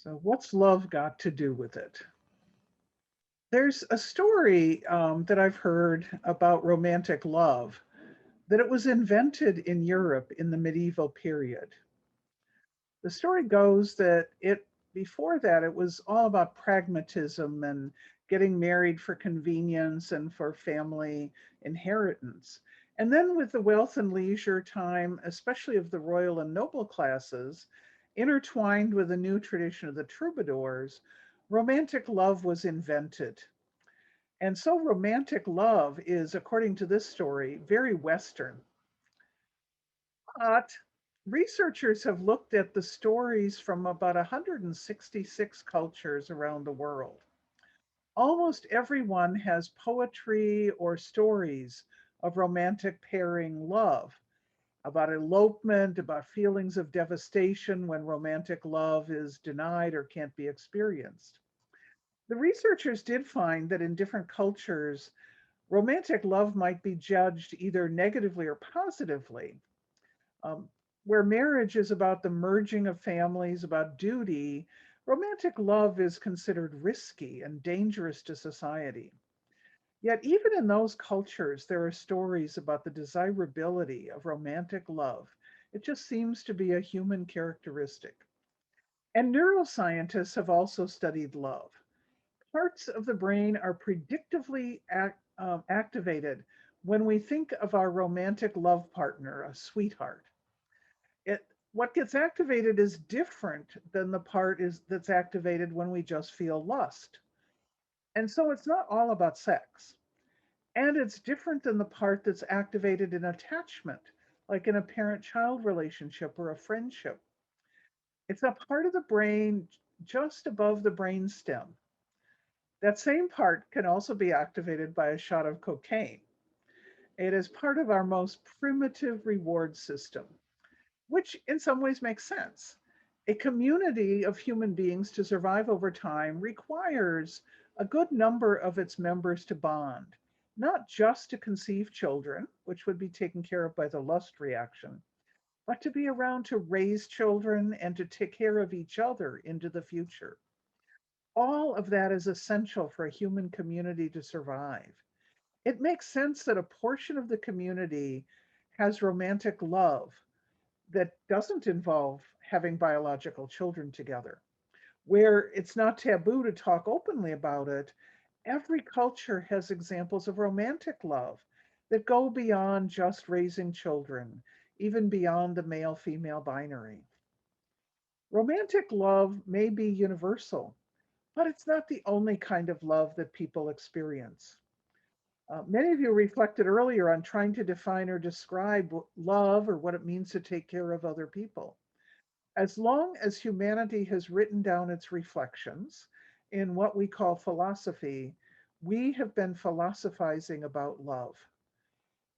So what's love got to do with it? There's a story that I've heard about romantic love, that it was invented in Europe in the medieval period. The story goes that it before that it was all about pragmatism and getting married for convenience and for family inheritance. And then with the wealth and leisure time, especially of the royal and noble classes, intertwined with a new tradition of the troubadours, romantic love was invented. And so romantic love is, according to this story, very Western. But researchers have looked at the stories from about 166 cultures around the world. Almost everyone has poetry or stories of romantic pairing love, about elopement, about feelings of devastation when romantic love is denied or can't be experienced. The researchers did find that in different cultures, romantic love might be judged either negatively or positively. Um, where marriage is about the merging of families, about duty, romantic love is considered risky and dangerous to society. Yet, even in those cultures, there are stories about the desirability of romantic love. It just seems to be a human characteristic. And neuroscientists have also studied love. Parts of the brain are predictively activated when we think of our romantic love partner, a sweetheart. It What gets activated is different than the part is that's activated when we just feel lust. And so it's not all about sex. And it's different than the part that's activated in attachment, like in a parent-child relationship or a friendship. It's a part of the brain just above the brain stem. That same part can also be activated by a shot of cocaine. It is part of our most primitive reward system, which in some ways makes sense. A community of human beings to survive over time requires a good number of its members to bond, not just to conceive children, which would be taken care of by the lust reaction, but to be around to raise children and to take care of each other into the future. All of that is essential for a human community to survive. It makes sense that a portion of the community has romantic love that doesn't involve having biological children together, where it's not taboo to talk openly about it. Every culture has examples of romantic love that go beyond just raising children, even beyond the male female binary. Romantic love may be universal, but it's not the only kind of love that people experience. Many of you reflected earlier on trying to define or describe love or what it means to take care of other people. As long as humanity has written down its reflections in what we call philosophy, we have been philosophizing about love.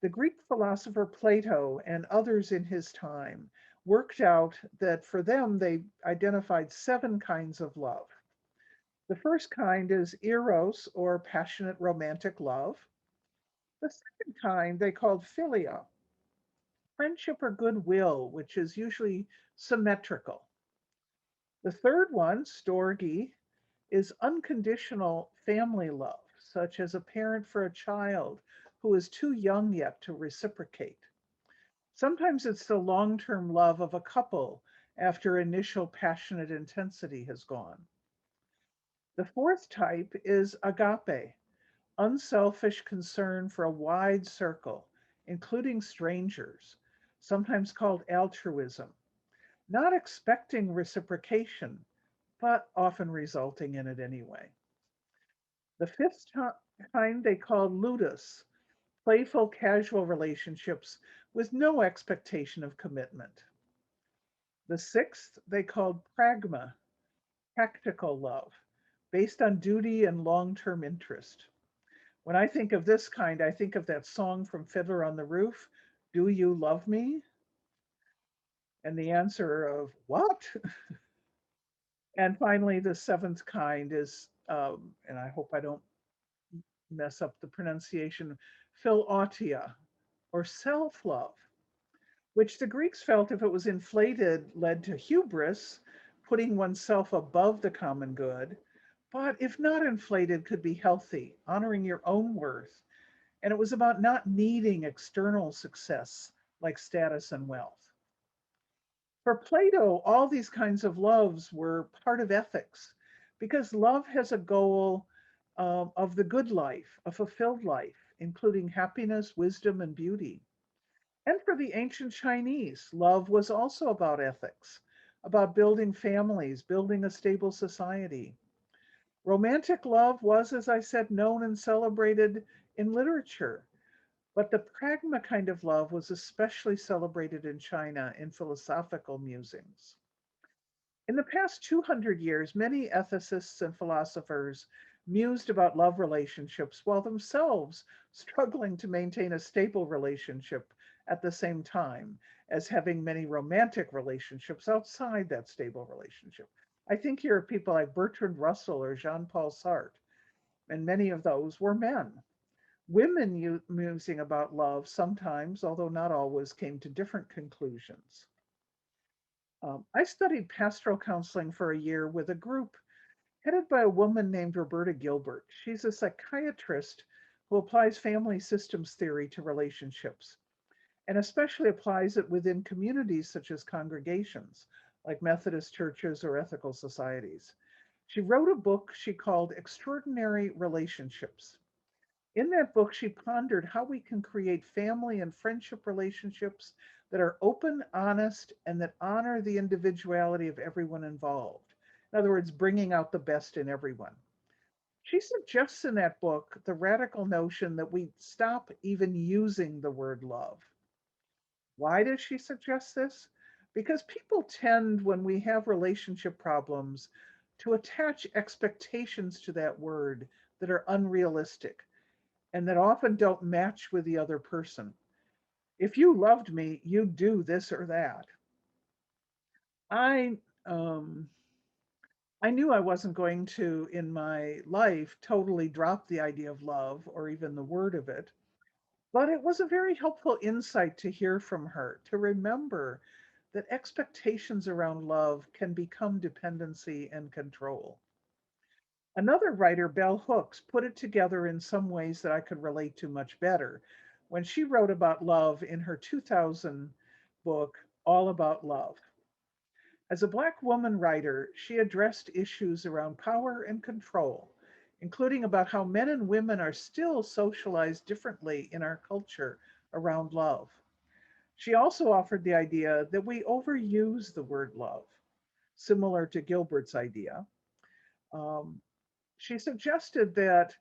The Greek philosopher Plato and others in his time worked out that for them they identified 7 kinds of love. The first kind is eros, or passionate romantic love. The second kind they called philia, friendship or goodwill, which is usually symmetrical. The third one, storge, is unconditional family love, such as a parent for a child who is too young yet to reciprocate. Sometimes it's the long term love of a couple after initial passionate intensity has gone. The fourth type is agape, unselfish concern for a wide circle, including strangers, sometimes called altruism, not expecting reciprocation, but often resulting in it anyway. The fifth kind they called ludus, playful casual relationships with no expectation of commitment. The sixth they called pragma, practical love, based on duty and long term interest. When I think of this kind, I think of that song from Fiddler on the Roof, Do You Love Me? And the answer of what? And finally, the seventh kind is, and I hope I don't mess up the pronunciation, philautia, or self love, which the Greeks felt if it was inflated led to hubris, putting oneself above the common good, but if not inflated, could be healthy, honoring your own worth. And it was about not needing external success like status and wealth. For Plato, all these kinds of loves were part of ethics because love has a goal of the good life, a fulfilled life, including happiness, wisdom, and beauty. And for the ancient Chinese, love was also about ethics, about building families, building a stable society. Romantic love was, as I said, known and celebrated in literature, but the pragma kind of love was especially celebrated in China in philosophical musings. In the past 200 years, many ethicists and philosophers mused about love relationships while themselves struggling to maintain a stable relationship at the same time as having many romantic relationships outside that stable relationship. I think here are people like Bertrand Russell or Jean Paul Sartre, and many of those were men. Women musing about love sometimes, although not always, came to different conclusions. I studied pastoral counseling for a year with a group headed by a woman named Roberta Gilbert. She's a psychiatrist who applies family systems theory to relationships and especially applies it within communities such as congregations, like Methodist churches or ethical societies. She wrote a book she called Extraordinary Relationships. In that book, she pondered how we can create family and friendship relationships that are open, honest, and that honor the individuality of everyone involved. In other words, bringing out the best in everyone. She suggests in that book the radical notion that we stop even using the word love. Why does she suggest this? Because people tend, when we have relationship problems, to attach expectations to that word that are unrealistic and that often don't match with the other person. If you loved me, you'd do this or that. I um, I knew I wasn't going to, in my life, totally drop the idea of love or even the word of it. But it was a very helpful insight to hear from her, to remember that expectations around love can become dependency and control. Another writer, Bell Hooks, put it together in some ways that I could relate to much better when she wrote about love in her 2000 book, All About Love. As a Black woman writer, she addressed issues around power and control, including about how men and women are still socialized differently in our culture around love. She also offered the idea that we overuse the word love, similar to Gilbert's idea. Um, she suggested that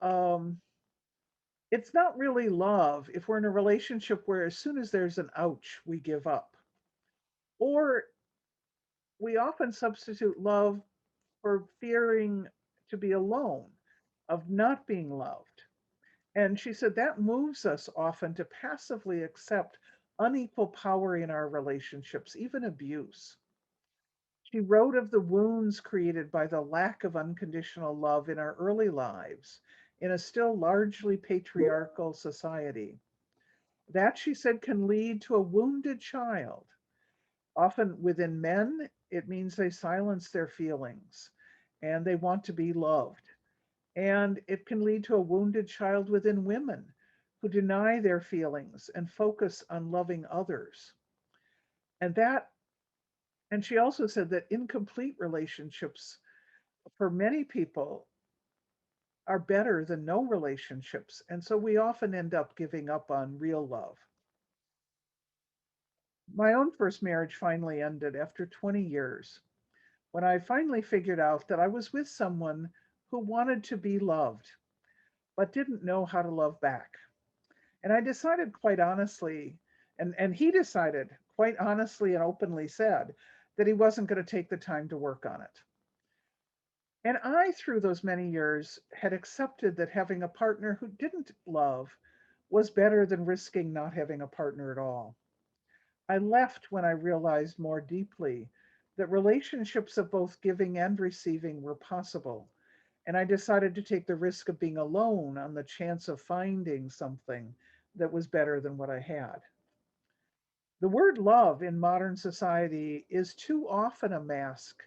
um, it's not really love if we're in a relationship where as soon as there's an ouch, we give up. Or we often substitute love for fearing to be alone, of not being loved. And she said that moves us often to passively accept unequal power in our relationships, even abuse. She wrote of the wounds created by the lack of unconditional love in our early lives in a still largely patriarchal society. That, she said, can lead to a wounded child. Often within men, it means they silence their feelings and they want to be loved. And it can lead to a wounded child within women who deny their feelings and focus on loving others. And that, and she also said that incomplete relationships for many people are better than no relationships. And so we often end up giving up on real love. My own first marriage finally ended after 20 years when I finally figured out that I was with someone who wanted to be loved, but didn't know how to love back. And I decided quite honestly, and he decided quite honestly and openly said that he wasn't going to take the time to work on it. And I, through those many years, had accepted that having a partner who didn't love was better than risking not having a partner at all. I left when I realized more deeply that relationships of both giving and receiving were possible. And I decided to take the risk of being alone on the chance of finding something that was better than what I had. The word love in modern society is too often a mask,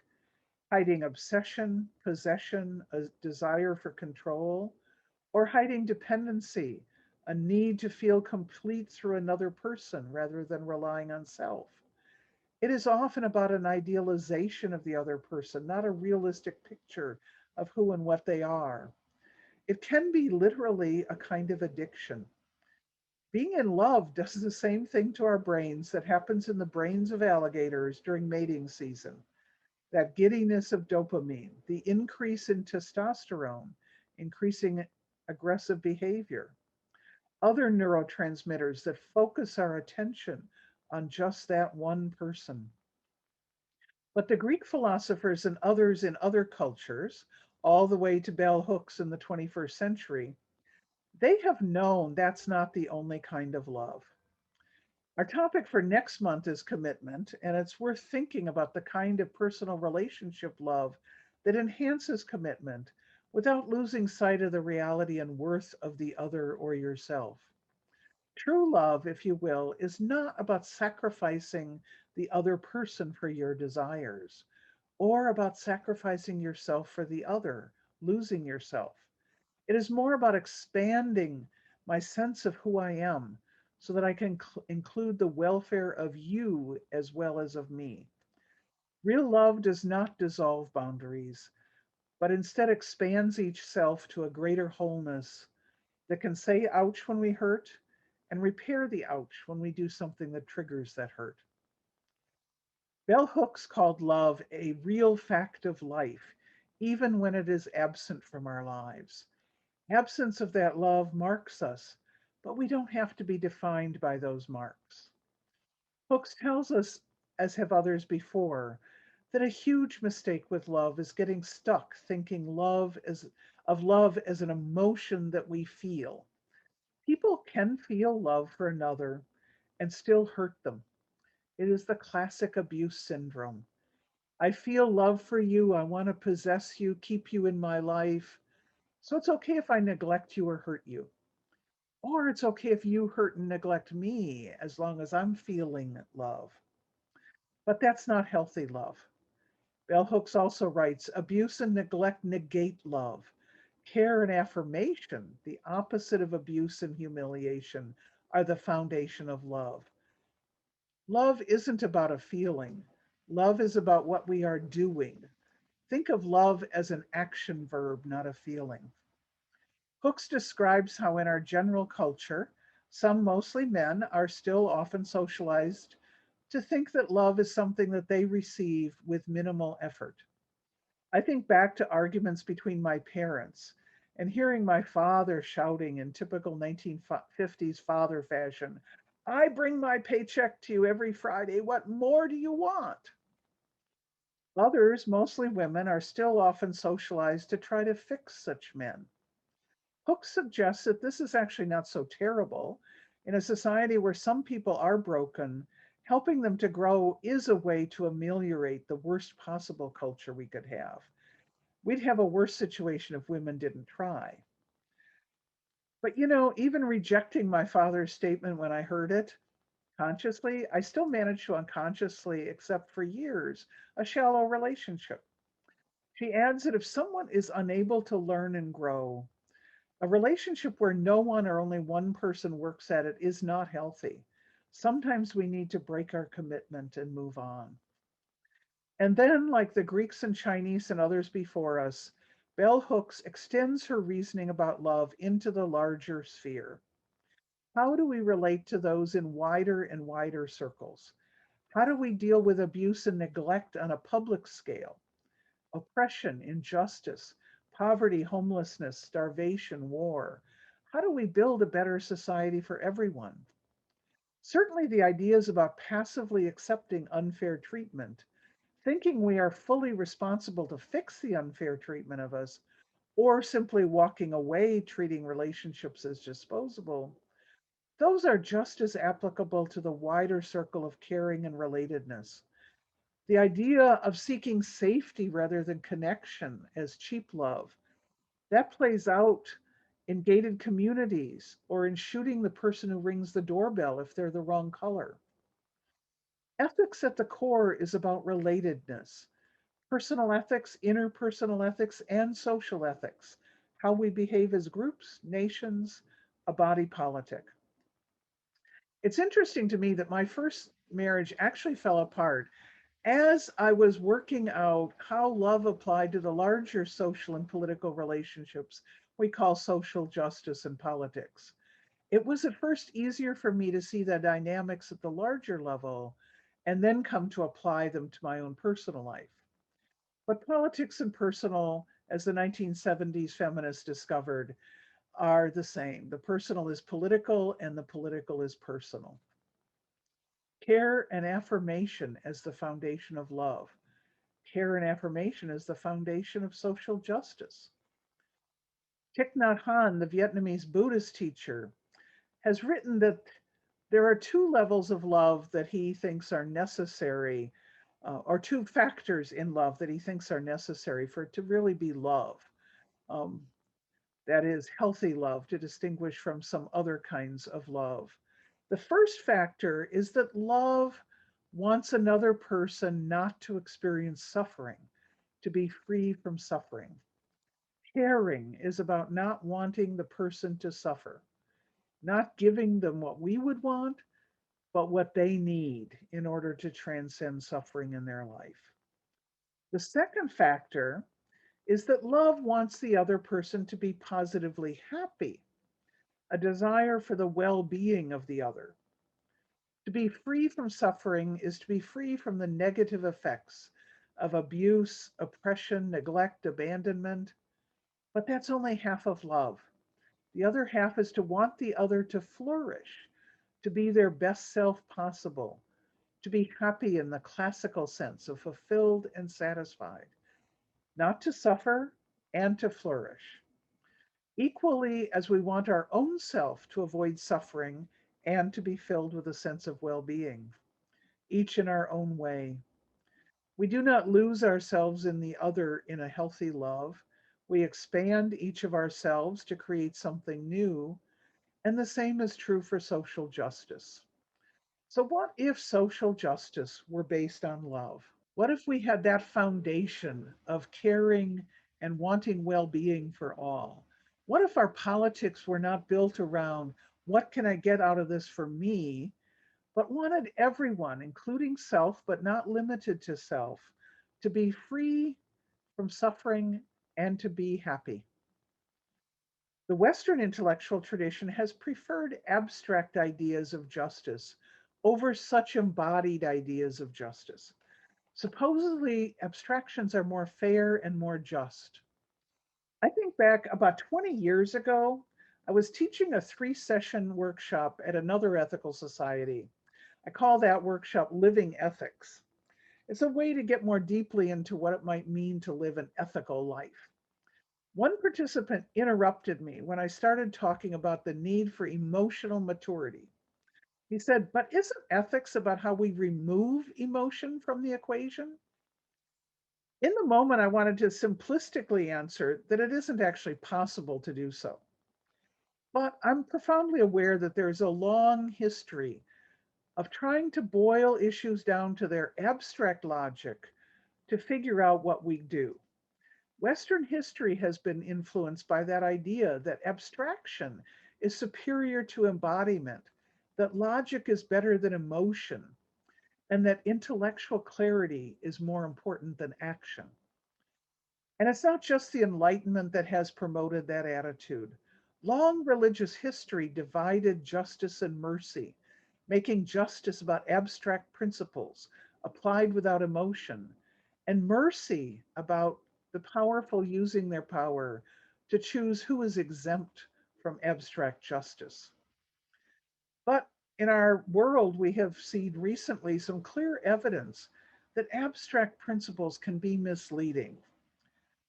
hiding obsession, possession, a desire for control, or hiding dependency, a need to feel complete through another person rather than relying on self. It is often about an idealization of the other person, not a realistic picture of who and what they are. It can be literally a kind of addiction. Being in love does the same thing to our brains that happens in the brains of alligators during mating season. That giddiness of dopamine, the increase in testosterone, increasing aggressive behavior, other neurotransmitters that focus our attention on just that one person. But the Greek philosophers and others in other cultures, all the way to bell hooks in the 21st century, they have known that's not the only kind of love. Our topic for next month is commitment, and it's worth thinking about the kind of personal relationship love that enhances commitment without losing sight of the reality and worth of the other or yourself. True love, if you will, is not about sacrificing the other person for your desires or about sacrificing yourself for the other, losing yourself. It is more about expanding my sense of who I am so that I can include the welfare of you as well as of me. Real love does not dissolve boundaries, but instead expands each self to a greater wholeness that can say ouch when we hurt and repair the ouch when we do something that triggers that hurt. Bell Hooks called love a real fact of life, even when it is absent from our lives. Absence of that love marks us, but we don't have to be defined by those marks. Hooks tells us, as have others before, that a huge mistake with love is getting stuck thinking love as an emotion that we feel. People can feel love for another and still hurt them. It is the classic abuse syndrome. I feel love for you. I want to possess you, keep you in my life. So it's okay if I neglect you or hurt you. Or it's okay if you hurt and neglect me as long as I'm feeling love. But that's not healthy love. Bell Hooks also writes abuse and neglect negate love. Care and affirmation, the opposite of abuse and humiliation, are the foundation of love. Love isn't about a feeling, love is about what we are doing. Think of love as an action verb, not a feeling. Hooks describes how, in our general culture, some, mostly men, are still often socialized to think that love is something that they receive with minimal effort. I think back to arguments between my parents and hearing my father shouting in typical 1950s father fashion, I bring my paycheck to you every Friday. What more do you want? Others, mostly women, are still often socialized to try to fix such men. Hooks suggests that this is actually not so terrible. In a society where some people are broken, helping them to grow is a way to ameliorate the worst possible culture we could have. We'd have a worse situation if women didn't try. But even rejecting my father's statement when I heard it consciously, I still managed to unconsciously accept for years a shallow relationship. She adds that if someone is unable to learn and grow, a relationship where no one or only one person works at it is not healthy. Sometimes we need to break our commitment and move on. And then, like the Greeks and Chinese and others before us, Bell Hooks extends her reasoning about love into the larger sphere. How do we relate to those in wider and wider circles? How do we deal with abuse and neglect on a public scale? Oppression, injustice, poverty, homelessness, starvation, war. How do we build a better society for everyone? Certainly, the ideas about passively accepting unfair treatment, thinking we are fully responsible to fix the unfair treatment of us, or simply walking away, treating relationships as disposable, those are just as applicable to the wider circle of caring and relatedness. The idea of seeking safety rather than connection as cheap love, that plays out in gated communities or in shooting the person who rings the doorbell if they're the wrong color. Ethics at the core is about relatedness, personal ethics, interpersonal ethics, and social ethics, how we behave as groups, nations, a body politic. It's interesting to me that my first marriage actually fell apart as I was working out how love applied to the larger social and political relationships we call social justice and politics. It was at first easier for me to see the dynamics at the larger level and then come to apply them to my own personal life. But politics and personal, as the 1970s feminists discovered, are the same. The personal is political and the political is personal. Care and affirmation as the foundation of love. Care and affirmation as the foundation of social justice. Thich Nhat Hanh, the Vietnamese Buddhist teacher, has written that there are two levels of love that he thinks are necessary, or two factors in love that he thinks are necessary for it to really be love. Um, that is, healthy love, to distinguish from some other kinds of love. The first factor is that love wants another person not to experience suffering, to be free from suffering. Caring is about not wanting the person to suffer, not giving them what we would want, but what they need in order to transcend suffering in their life. The second factor is that love wants the other person to be positively happy, a desire for the well being of the other. To be free from suffering is to be free from the negative effects of abuse, oppression, neglect, abandonment. But that's only half of love. The other half is to want the other to flourish, to be their best self possible, to be happy in the classical sense of fulfilled and satisfied, not to suffer and to flourish. Equally as we want our own self to avoid suffering and to be filled with a sense of well being, each in our own way. We do not lose ourselves in the other in a healthy love. We expand each of ourselves to create something new, and the same is true for social justice. So, what if social justice were based on love? What if we had that foundation of caring and wanting well being for all? What if our politics were not built around what can I get out of this for me, but wanted everyone, including self, but not limited to self, to be free from suffering and to be happy? The Western intellectual tradition has preferred abstract ideas of justice over such embodied ideas of justice. Supposedly, abstractions are more fair and more just. I think back about 20 years ago, I was teaching a 3 session workshop at another ethical society. I call that workshop Living Ethics. It's a way to get more deeply into what it might mean to live an ethical life. One participant interrupted me when I started talking about the need for emotional maturity. He said, "But isn't ethics about how we remove emotion from the equation?" In the moment, I wanted to simplistically answer that it isn't actually possible to do so. But I'm profoundly aware that there's a long history of trying to boil issues down to their abstract logic to figure out what we do. Western history has been influenced by that idea that abstraction is superior to embodiment, that logic is better than emotion, and that intellectual clarity is more important than action. And it's not just the Enlightenment that has promoted that attitude. Long religious history divided justice and mercy, making justice about abstract principles applied without emotion, and mercy about the powerful using their power to choose who is exempt from abstract justice. But in our world, we have seen recently some clear evidence that abstract principles can be misleading.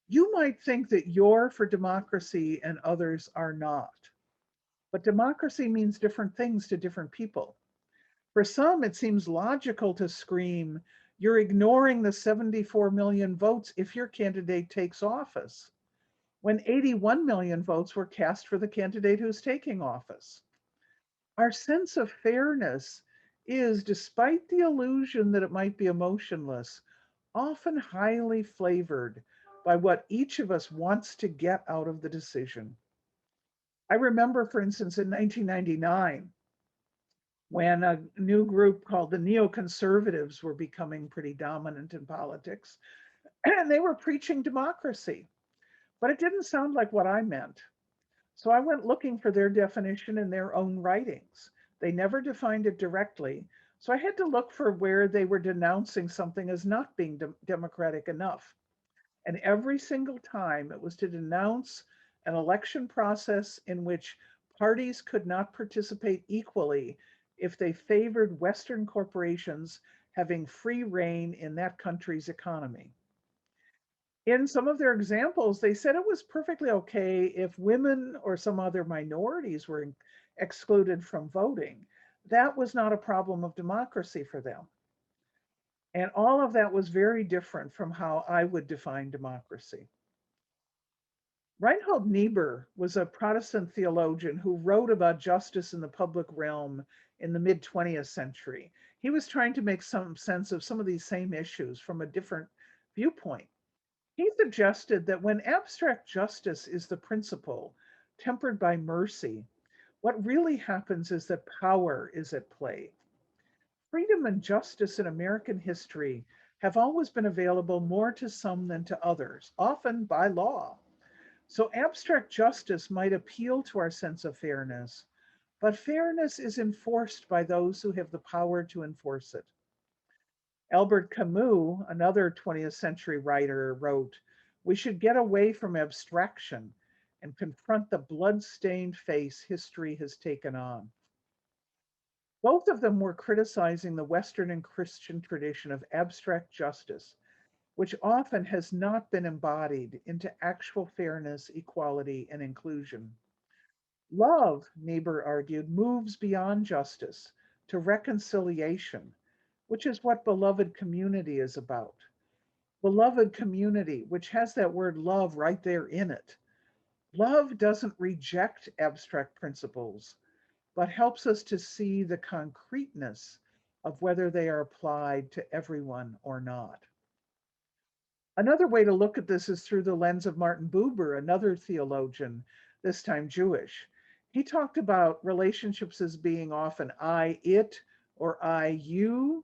You might think that you're for democracy and others are not, but democracy means different things to different people. For some, it seems logical to scream, "You're ignoring the 74 million votes if your candidate takes office," when 81 million votes were cast for the candidate who's taking office. Our sense of fairness is, despite the illusion that it might be emotionless, often highly flavored by what each of us wants to get out of the decision. I remember, for instance, in 1999, when a new group called the neoconservatives were becoming pretty dominant in politics, and they were preaching democracy, but it didn't sound like what I meant. So I went looking for their definition in their own writings. They never defined it directly. So I had to look for where they were denouncing something as not being democratic enough. And every single time it was to denounce an election process in which parties could not participate equally if they favored Western corporations having free reign in that country's economy. In some of their examples, they said it was perfectly okay if women or some other minorities were excluded from voting. That was not a problem of democracy for them. And all of that was very different from how I would define democracy. Reinhold Niebuhr was a Protestant theologian who wrote about justice in the public realm in the mid 20th century. He was trying to make some sense of some of these same issues from a different viewpoint. He suggested that when abstract justice is the principle, tempered by mercy, what really happens is that power is at play. Freedom and justice in American history have always been available more to some than to others, often by law. So abstract justice might appeal to our sense of fairness, but fairness is enforced by those who have the power to enforce it. Albert Camus, another 20th century writer, wrote, "We should get away from abstraction and confront the blood-stained face history has taken on." Both of them were criticizing the Western and Christian tradition of abstract justice, which often has not been embodied into actual fairness, equality, and inclusion. Love, Niebuhr argued, moves beyond justice to reconciliation, which is what beloved community is about. Beloved community, which has that word love right there in it. Love doesn't reject abstract principles, but helps us to see the concreteness of whether they are applied to everyone or not. Another way to look at this is through the lens of Martin Buber, another theologian, this time Jewish. He talked about relationships as being often I, it, or I, you,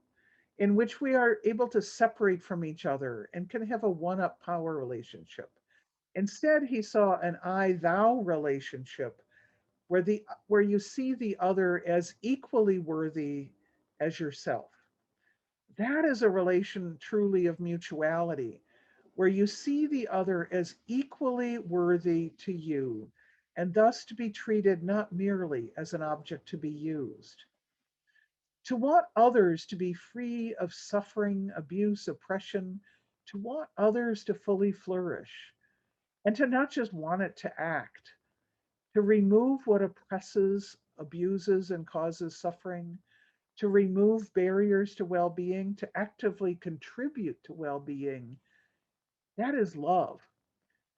in which we are able to separate from each other and can have a one up power relationship. Instead, he saw an I thou relationship where you see the other as equally worthy as yourself. That is a relation truly of mutuality, where you see the other as equally worthy to you, and thus to be treated not merely as an object to be used. To want others to be free of suffering, abuse, oppression, to want others to fully flourish, and to not just want it to act, to remove what oppresses, abuses, and causes suffering, to remove barriers to well being, to actively contribute to well being. That is love.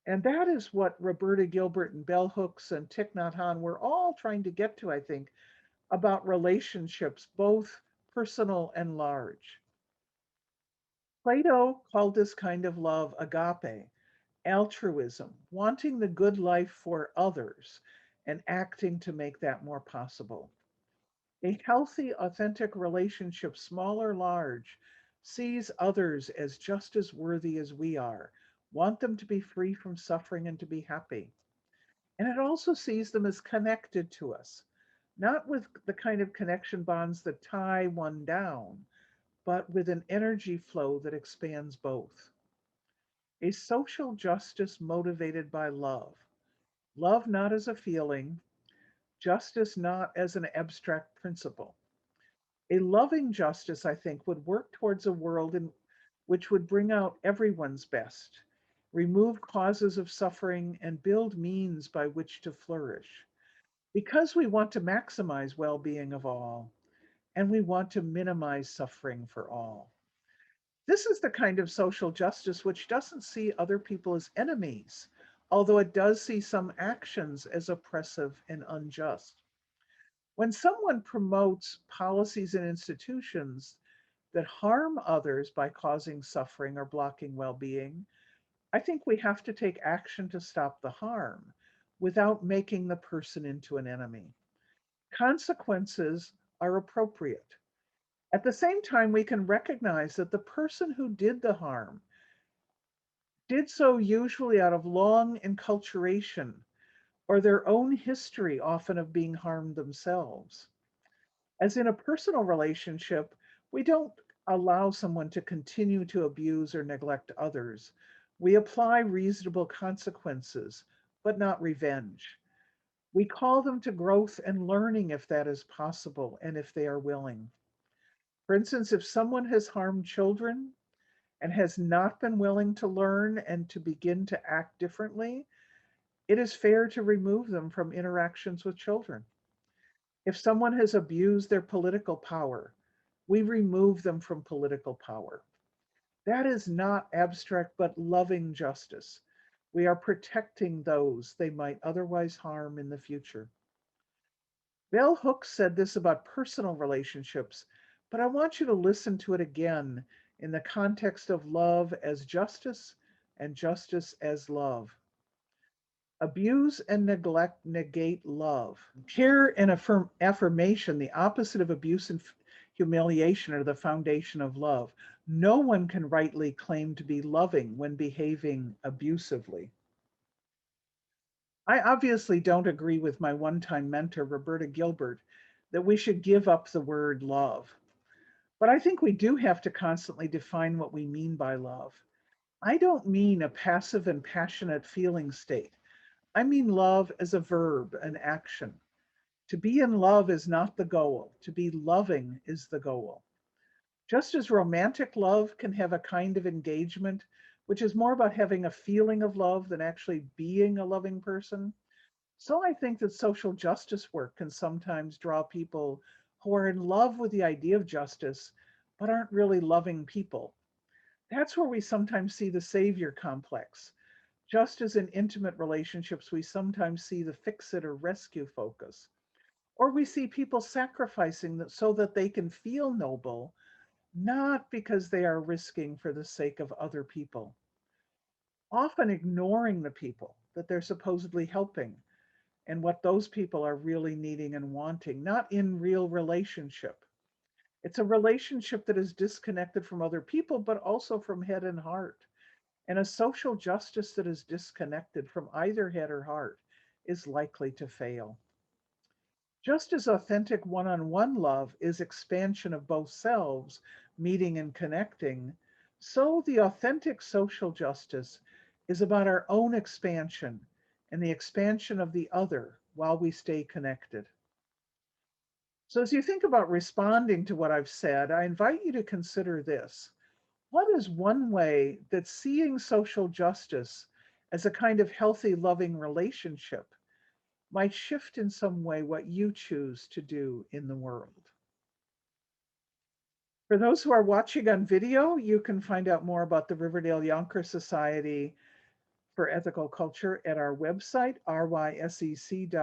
And that is what Roberta Gilbert and Bell Hooks and Thich Nhat Hanh were all trying to get to, I think, about relationships, both personal and large. Plato called this kind of love agape, altruism, wanting the good life for others and acting to make that more possible. A healthy, authentic relationship, small or large, sees others as just as worthy as we are, want them to be free from suffering and to be happy. And it also sees them as connected to us, not with the kind of connection bonds that tie one down, but with an energy flow that expands both. A social justice motivated by love. Love not as a feeling, justice not as an abstract principle. A loving justice, I think, would work towards a world in which would bring out everyone's best, remove causes of suffering, and build means by which to flourish. Because we want to maximize well being of all, and we want to minimize suffering for all. This is the kind of social justice which doesn't see other people as enemies, although it does see some actions as oppressive and unjust. When someone promotes policies and institutions that harm others by causing suffering or blocking well being, I think we have to take action to stop the harm without making the person into an enemy. Consequences are appropriate. At the same time, we can recognize that the person who did the harm did so usually out of long enculturation or their own history, often of being harmed themselves. As in a personal relationship, we don't allow someone to continue to abuse or neglect others. We apply reasonable consequences, but not revenge. We call them to growth and learning if that is possible and if they are willing. For instance, if someone has harmed children and has not been willing to learn and to begin to act differently, it is fair to remove them from interactions with children. If someone has abused their political power, we remove them from political power. That is not abstract but loving justice. We are protecting those they might otherwise harm in the future. Bell Hooks said this about personal relationships, but I want you to listen to it again in the context of love as justice and justice as love. Abuse and neglect negate love. Care and affirmation, the opposite of abuse and humiliation, are the foundation of love. No one can rightly claim to be loving when behaving abusively. I obviously don't agree with my one time mentor, Roberta Gilbert, that we should give up the word love. But I think we do have to constantly define what we mean by love. I don't mean a passive and passionate feeling state. I mean love as a verb, an action. To be in love is not the goal. To be loving is the goal. Just as romantic love can have a kind of engagement, which is more about having a feeling of love than actually being a loving person, so I think that social justice work can sometimes draw people who are in love with the idea of justice, but aren't really loving people. That's where we sometimes see the savior complex. Just as in intimate relationships, we sometimes see the fix it or rescue focus. Or we see people sacrificing that so that they can feel noble, not because they are risking for the sake of other people, often ignoring the people that they're supposedly helping and what those people are really needing and wanting, not in real relationship. It's a relationship that is disconnected from other people, but also from head and heart. And a social justice that is disconnected from either head or heart is likely to fail. Just as authentic one on one love is expansion of both selves, meeting and connecting, so the authentic social justice is about our own expansion and the expansion of the other while we stay connected. So, as you think about responding to what I've said, I invite you to consider this. What is one way that seeing social justice as a kind of healthy, loving relationship might shift in some way what you choose to do in the world? For those who are watching on video, you can find out more about the Riverdale Yonker Society for Ethical Culture at our website, rysec.org.